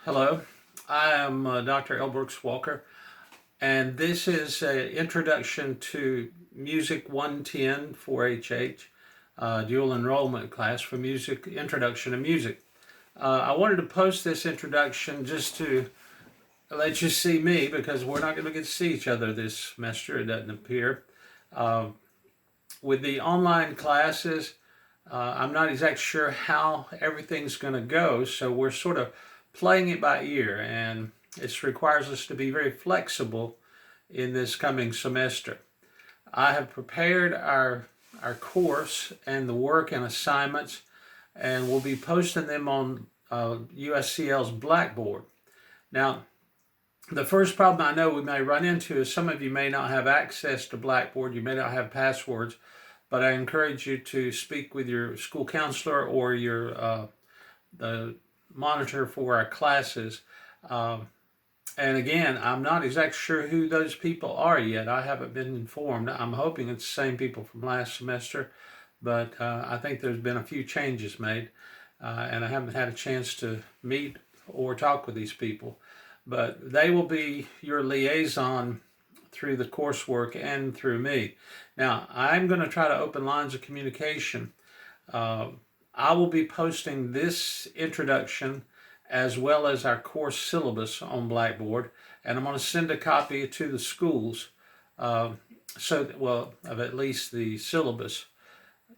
Hello, I am Dr. L. Brooks Walker, and this is an introduction to Music 110 4HH, dual enrollment class for music, introduction to music. I wanted to post this introduction just to let you see me because we're not going to get to see each other this semester, it doesn't appear. Uh, with the online classes, I'm not exactly sure how everything's going to go, so we're sort of playing it by ear, and it requires us to be very flexible in this coming semester. I have prepared our course and the work and assignments, and we'll be posting them on USCL's Blackboard. Now, the first problem I know we may run into is some of you may not have access to Blackboard, you may not have passwords, but I encourage you to speak with your school counselor or the monitor for our classes. And again, I'm not exactly sure who those people are yet. I haven't been informed. I'm hoping it's the same people from last semester, but I think there's been a few changes made, and I haven't had a chance to meet or talk with these people. But they will be your liaison through the coursework and through me. Now, I'm going to try to open lines of communication. I will be posting this introduction as well as our course syllabus on Blackboard, and I'm going to send a copy to the schools, of at least the syllabus.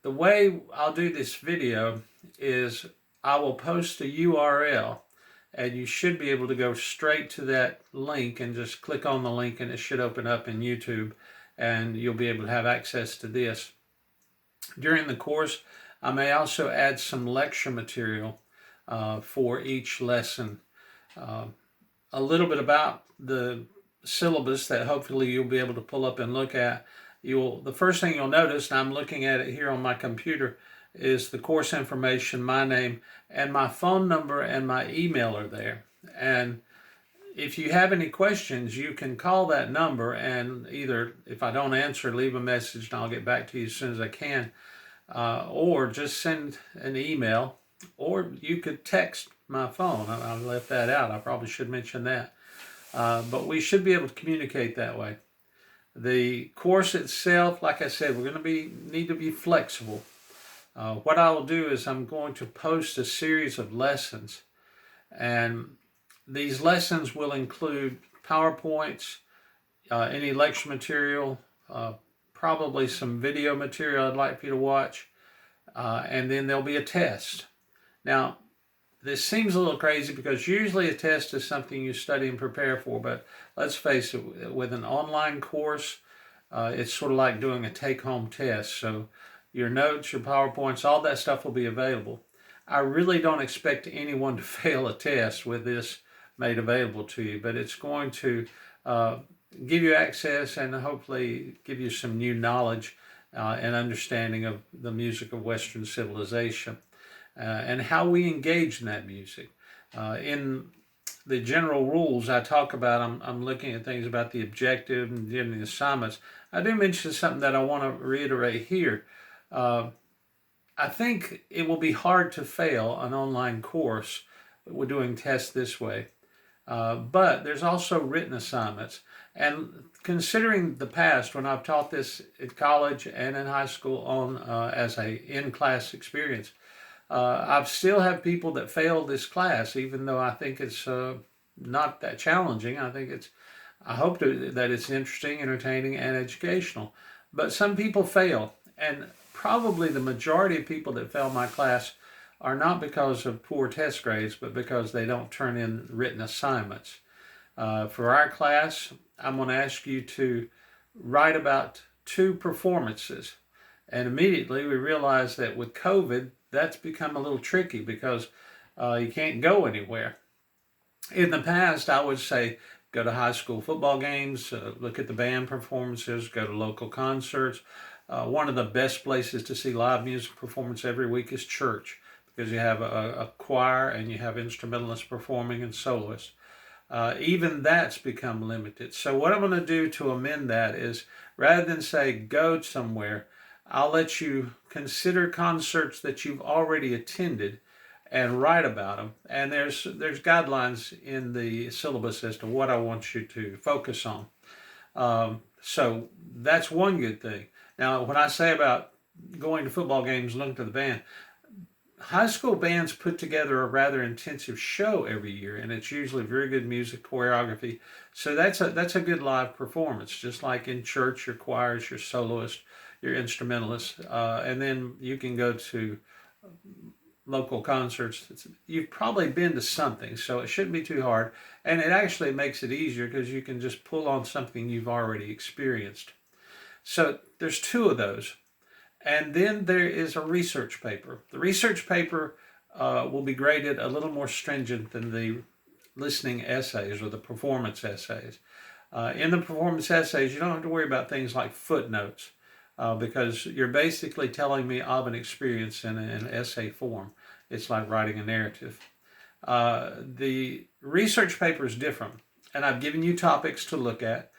The way I'll do this video is I will post a URL, and you should be able to go straight to that link and just click on the link, and it should open up in YouTube, and you'll be able to have access to this. During the course, I may also add some lecture material for each lesson. A little bit about the syllabus that hopefully you'll be able to pull up and look at. The first thing you'll notice, and I'm looking at it here on my computer, is the course information, my name, and my phone number and my email are there. And if you have any questions, you can call that number and either, if I don't answer, leave a message and I'll get back to you as soon as I can. Or just send an email, or you could text my phone. I left that out. I probably should mention that. But we should be able to communicate that way. The course itself, like I said, we're going to need to be flexible. What I will do is I'm going to post a series of lessons, and these lessons will include PowerPoints, any lecture material, probably some video material I'd like for you to watch, and then there'll be a test. Now, this seems a little crazy because usually a test is something you study and prepare for, but let's face it, with an online course, it's sort of like doing a take-home test. So your notes, your PowerPoints, all that stuff will be available. I really don't expect anyone to fail a test with this made available to you, but it's going to give you access and hopefully give you some new knowledge and understanding of the music of Western civilization and how we engage in that music. In the general rules I talk about, I'm looking at things about the objective and giving the assignments. I do mention something that I want to reiterate here. I think it will be hard to fail an online course. We're doing tests this way. But there's also written assignments. And considering the past, when I've taught this at college and in high school as a in-class experience, I've still have people that fail this class, even though I think it's not that challenging. I hope that it's interesting, entertaining, and educational. But some people fail, and probably the majority of people that fail my class are not because of poor test grades, but because they don't turn in written assignments. For our class, I'm going to ask you to write about 2 performances. And immediately we realize that with COVID, that's become a little tricky because you can't go anywhere. In the past, I would say go to high school football games, look at the band performances, go to local concerts. One of the best places to see live music performance every week is church, because you have a choir and you have instrumentalists performing and soloists. Even that's become limited. So what I'm going to do to amend that is, rather than say go somewhere, I'll let you consider concerts that you've already attended and write about them. And there's guidelines in the syllabus as to what I want you to focus on. So that's one good thing. Now, when I say about going to football games, looking to the band, high school bands put together a rather intensive show every year, and it's usually very good music choreography. So that's a good live performance, just like in church, your choirs, your soloist, your instrumentalists, and then you can go to local concerts. You've probably been to something, so it shouldn't be too hard, and it actually makes it easier because you can just pull on something you've already experienced. So there's two of those. And then there is a research paper. The research paper will be graded a little more stringent than the listening essays or the performance essays. In the performance essays, you don't have to worry about things like footnotes because you're basically telling me of an experience in an essay form. It's like writing a narrative. The research paper is different, and I've given you topics to look at.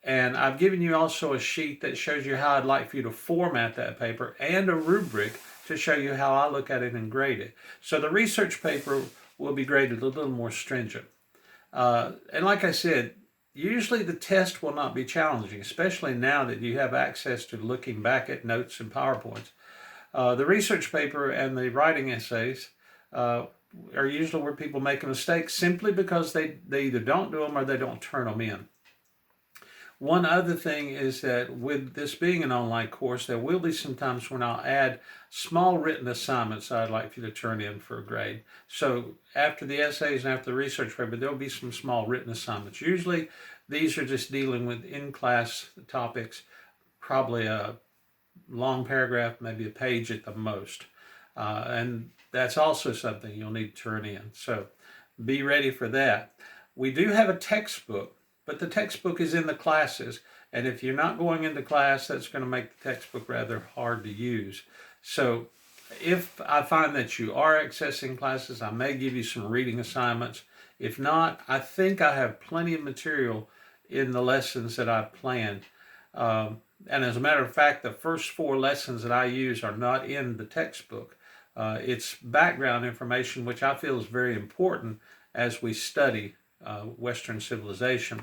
And I've given you also a sheet that shows you how I'd like for you to format that paper and a rubric to show you how I look at it and grade it. So the research paper will be graded a little more stringent. And like I said, usually the test will not be challenging, especially now that you have access to looking back at notes and PowerPoints. The research paper and the writing essays are usually where people make a mistake simply because they either don't do them or they don't turn them in. One other thing is that with this being an online course, there will be some times when I'll add small written assignments I'd like for you to turn in for a grade. So after the essays and after the research paper, there'll be some small written assignments. Usually these are just dealing with in-class topics, probably a long paragraph, maybe a page at the most. And that's also something you'll need to turn in. So be ready for that. We do have a textbook, but the textbook is in the classes. And if you're not going into class, that's going to make the textbook rather hard to use. So if I find that you are accessing classes, I may give you some reading assignments. If not, I think I have plenty of material in the lessons that I've planned. And as a matter of fact, the first 4 lessons that I use are not in the textbook. It's background information, which I feel is very important as we study Western civilization.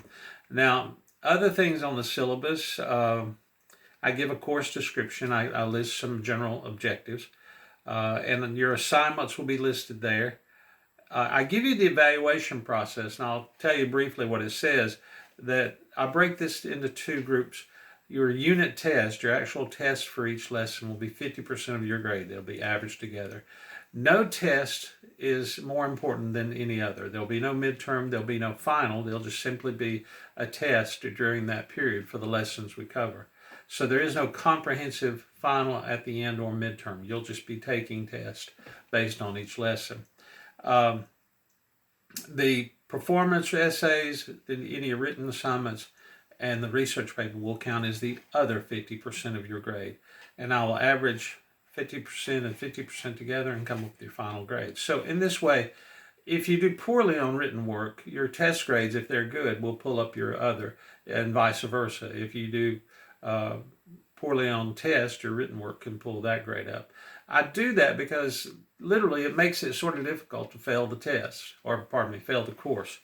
Now, other things on the syllabus, I give a course description. I list some general objectives, and your assignments will be listed there. I give you the evaluation process, and I'll tell you briefly what it says, that I break this into 2 groups. Your unit test, your actual test for each lesson will be 50% of your grade. They'll be averaged together. No test is more important than any other. There'll be no midterm, there'll be no final. There'll just simply be a test during that period for the lessons we cover. So there is no comprehensive final at the end or midterm. You'll just be taking tests based on each lesson. The performance essays, any written assignments, and the research paper will count as the other 50% of your grade. And I will average 50% and 50% together and come up with your final grade. So in this way, if you do poorly on written work, your test grades, if they're good, will pull up your other, and vice versa. If you do poorly on test, your written work can pull that grade up. I do that because literally it makes it sort of difficult to fail the test, or pardon me, fail the course.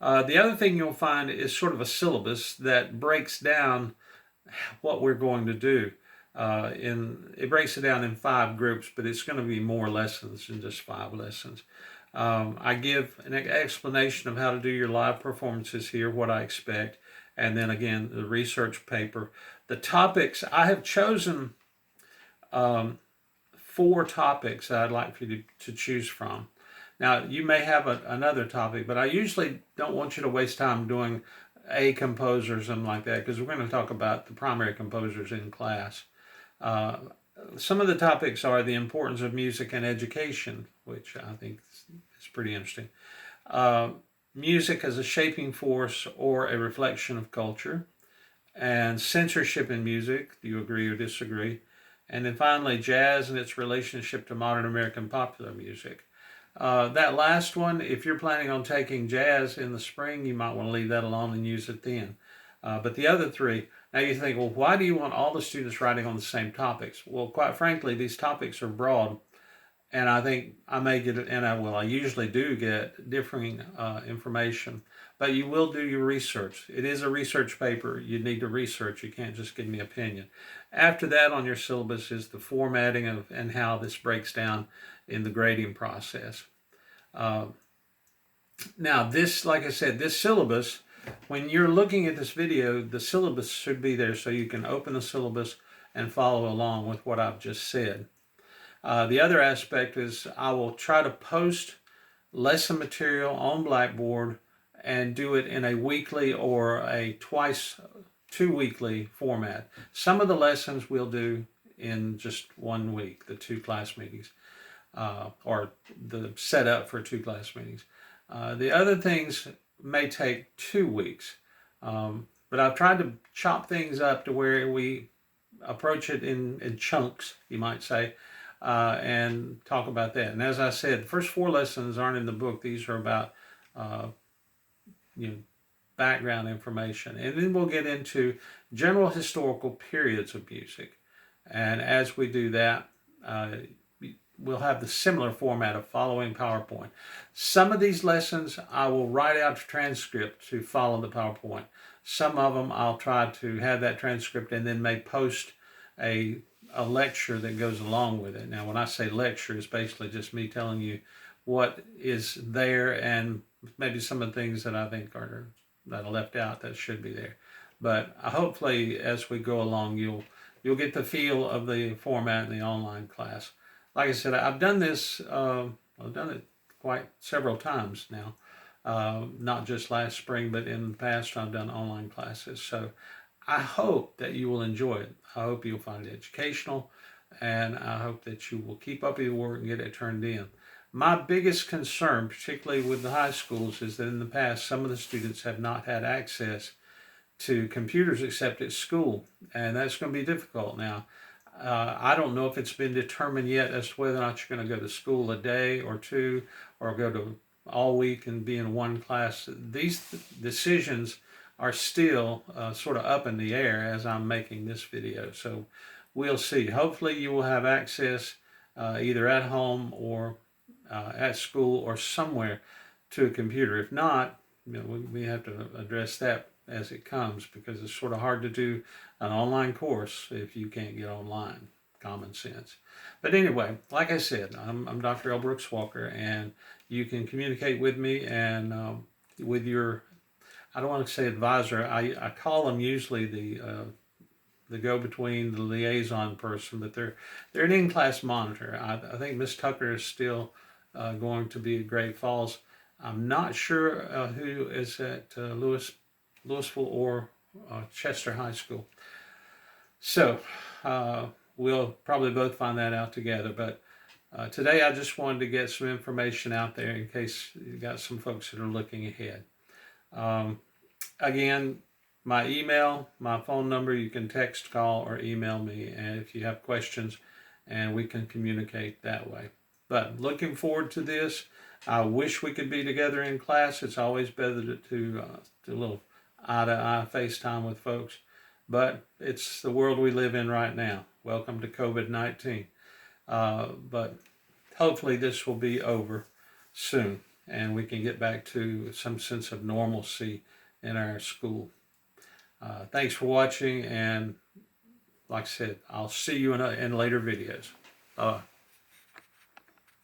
The other thing you'll find is sort of a syllabus that breaks down what we're going to do. It breaks it down in 5 groups, but it's going to be more lessons than just 5 lessons. I give an explanation of how to do your live performances here, what I expect, and then again, the research paper. The topics, I have chosen 4 topics that I'd like for you to choose from. Now, you may have another topic, but I usually don't want you to waste time doing a composer or something like that, because we're going to talk about the primary composers in class. Some of the topics are the importance of music and education, which I think is pretty interesting. Music as a shaping force or a reflection of culture, and censorship in music. Do you agree or disagree? And then finally, jazz and its relationship to modern American popular music. That last one, if you're planning on taking jazz in the spring, you might want to leave that alone and use it then. But the other 3, now you think, well, why do you want all the students writing on the same topics? Well, quite frankly, these topics are broad, and I think I may get it, and I usually do get differing information, but you will do your research. It is a research paper. You need to research. You can't just give me opinion. After that, on your syllabus is the formatting of and how this breaks down in the grading process. Uh, Now, this, like I said, this syllabus, when you're looking at this video, the syllabus should be there so you can open the syllabus and follow along with what I've just said. The other aspect is I will try to post lesson material on Blackboard and do it in a weekly or a two weekly format. Some of the lessons we'll do in just 1 week, the 2 class meetings, or the setup for 2 class meetings. The other things may take 2 weeks, but I've tried to chop things up to where we approach it in chunks, you might say, and talk about that. And as I said, the first 4 lessons aren't in the book. These are about you know, background information. And then we'll get into general historical periods of music. And as we do that, we'll have the similar format of following PowerPoint. Some of these lessons I will write out a transcript to follow the PowerPoint. Some of them I'll try to have that transcript and then may post a lecture that goes along with it. Now, when I say lecture, it's basically just me telling you what is there and maybe some of the things that I think that are left out that should be there. But hopefully, as we go along, you'll get the feel of the format in the online class. Like I said, I've done this. I've done it quite several times now. Not just last spring, but in the past, I've done online classes. So I hope that you will enjoy it. I hope you'll find it educational, and I hope that you will keep up with your work and get it turned in. My biggest concern, particularly with the high schools, is that in the past, some of the students have not had access to computers except at school, and that's going to be difficult now. I don't know if it's been determined yet as to whether or not you're going to go to school a day or 2 or go to all week and be in 1 class. These decisions are still sort of up in the air as I'm making this video. So we'll see. Hopefully you will have access either at home or at school or somewhere to a computer. If not, we have to address that as it comes, because it's sort of hard to do an online course if you can't get online. Common sense. But anyway, like I said, I'm Dr. L. Brooks Walker, and you can communicate with me and with your, I don't want to say advisor, I call them usually the go-between, the liaison person, but they're an in-class monitor. I think Miss Tucker is still going to be at Great Falls. I'm not sure who is at Louisville or Chester High School. So we'll probably both find that out together. But today I just wanted to get some information out there in case you got some folks that are looking ahead. Again, my email, my phone number, you can text, call, or email me, and if you have questions, and we can communicate that way. But looking forward to this. I wish we could be together in class. It's always better to do a little eye-to-eye FaceTime with folks. But it's the world we live in right now. Welcome to COVID-19. But hopefully this will be over soon, and we can get back to some sense of normalcy in our school. Thanks for watching, and like I said, I'll see you in later videos. Bye.